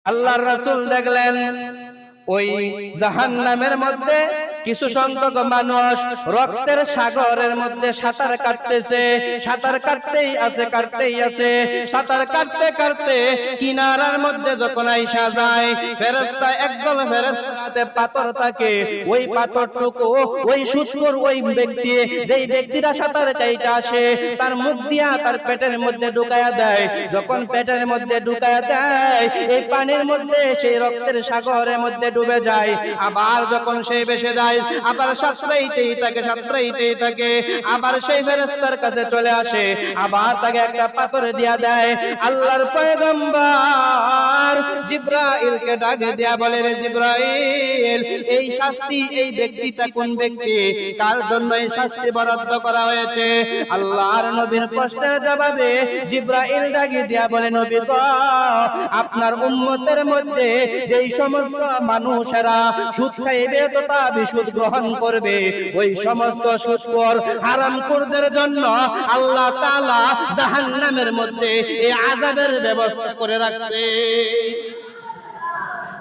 আল্লাহর রাসূল দেখলেন ওই জাহান্নামের মধ্যে কিছু সংখ্যক মানুষ রক্তের সাগরের মধ্যে সাঁতার কাটতেছে, সাঁতার কাটতেই আছে, সাঁতার কাটতে কাটতে কিনারার মধ্যে যখন আইসা যায়, ফেরেশতা একদল ফেরেশতার হাতে পাথর থাকে, ওই পাথরটুকু ওই সুষ্ঠুর ওই ব্যক্তি, যেই ব্যক্তিরা সাঁতার কাইটা আসে তার মুখ দিয়া তার পেটের মধ্যে ঢুকায়া দেয়। যখন পেটের মধ্যে ঢুকায়া দেয়, এই পানির মধ্যে সেই রক্তের সাগরের মধ্যে ডুবে যায়। আবার যখন সেই ভেসে যায়, আবার সাঁতরাইতেই থাকে, আবার সেই ফেরেশতার কাছে চলে আসে, আবার তাকে একটা পাথর দিয়া দেয়। আল্লাহর পয়গম্বর জিবরাইলকে ডাক দিয়া বলে, রে জিবরাইল, এই শাস্তি এই ব্যক্তিটা কোন ব্যক্তি, কার জন্য এই শাস্তি বরাদ্দ করা হয়েছে? আল্লাহর নবীর প্রশ্নের জবাবে জিবরাইল ডাক দিয়া বলে, নবী গো, আপনার উম্মতের মধ্যে যেই সমস্ত মানুষেরা সুদ খাইবে তথা বিশুদ গ্রহণ করবে, ওই সমস্ত সুদখোর হারামখোরদের জন্য আল্লাহ তাআলা জাহান্নামের মধ্যে এই আযাবের ব্যবস্থা করে রাখছে।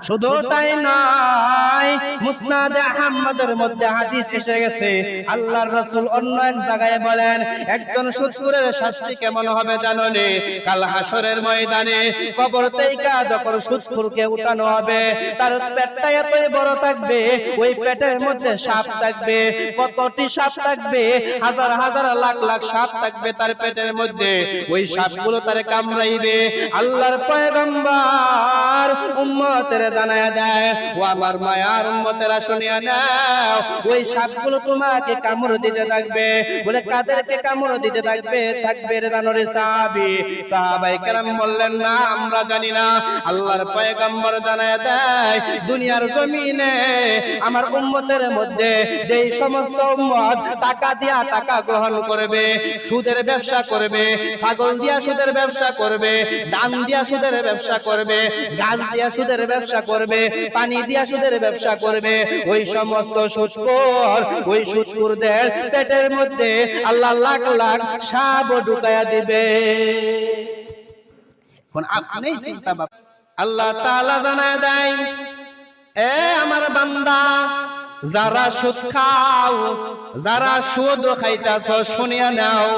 শুধু তাই নয়, মুসনাদে আহমদের মধ্যে হাদিস এসে গেছে, আল্লাহর রাসূল অন্য এক জায়গায় বলেন, একজন সুদখোরের শাস্তি কেমন হবে জানোনি? কাল হাসরের ময়দানে কবর থেকে যখন সুদখোরকে উঠানো হবে, তার পেটটা এতই বড় থাকবে, ওই পেটের মধ্যে সাপ থাকবে। কতটি সাপ থাকবে? হাজার হাজার লাখ লাখ সাপ থাকবে তার পেটের মধ্যে। ওই সাপগুলো তারে কামড়াইবে। আল্লাহর পয়গম্বর উম্মতের জানায়া দেয়, ও আমার মায়ার উম্মতেরা শুনিয়া নাও, ওই সাপগুলো তোমাকে কামড় দিতে থাকবে। বলে কাদেরকে কামড় দিতে থাকবে রে জানো রে সাহাবী? সাহাবায়ে কেরাম বললেন, না, আমরা জানি না। আল্লাহর পয়গম্বর জানায়া দেয়, দুনিয়ার জমিনে আমার উম্মতের মধ্যে যেই সমস্ত উম্মত টাকা দিয়া টাকা গ্রহণ করবে, সুদের ব্যবসা করবে, ছাগল দিয়া সুদের ব্যবসা করবে, ধান দিয়া সুদের ব্যবসা করবে, গাছ দিয়া সুদের ব্যবসা করবে, পানি দিয়া সুদের ব্যবসা করবে, ওই সমস্ত সুদখোর, ওই সুদখোরদের পেটের মধ্যে আল্লাহ লাখ লাখ সাপ ঢুকায়া দিবে। কোন আপনি চিন্তা বাবা, আল্লাহ তাআলা জানায় দেয়, এ আমার বান্দা, যারা সুদ খাও, যারা সুদ খাইতাছ, শুনিয়া নাও।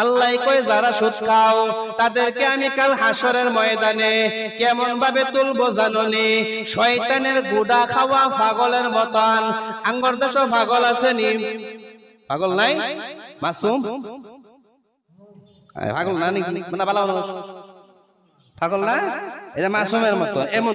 আল্লাহ কয়, যারা সুদ খাও তাদেরকে আমি কাল হাসরের ময়দানে কেমন ভাবে তুলবো জানোনি? শয়তানের গুড়া খাওয়া পাগলের মতন। আঙ্গর দেশ পাগল আছে নি? পাগল নাই? মাসুম পাগল না? পাগল না? এটা মাসুমের মতো এমন